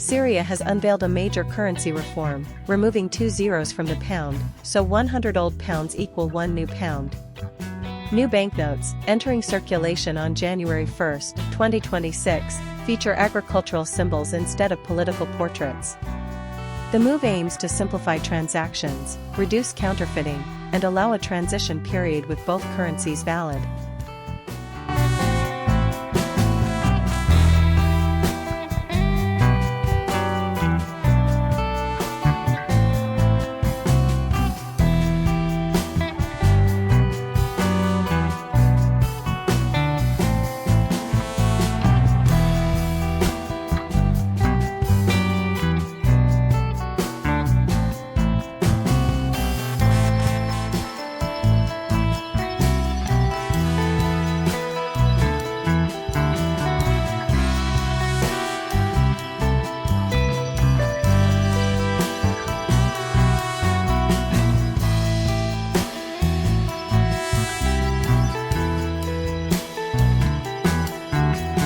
Syria has unveiled a major currency reform, removing 2 zeros from the pound, so 100 old pounds equal 1 new pound. New banknotes, entering circulation on January 1, 2026, feature agricultural symbols instead of political portraits. The move aims to simplify transactions, reduce counterfeiting, and allow a transition period with both currencies valid.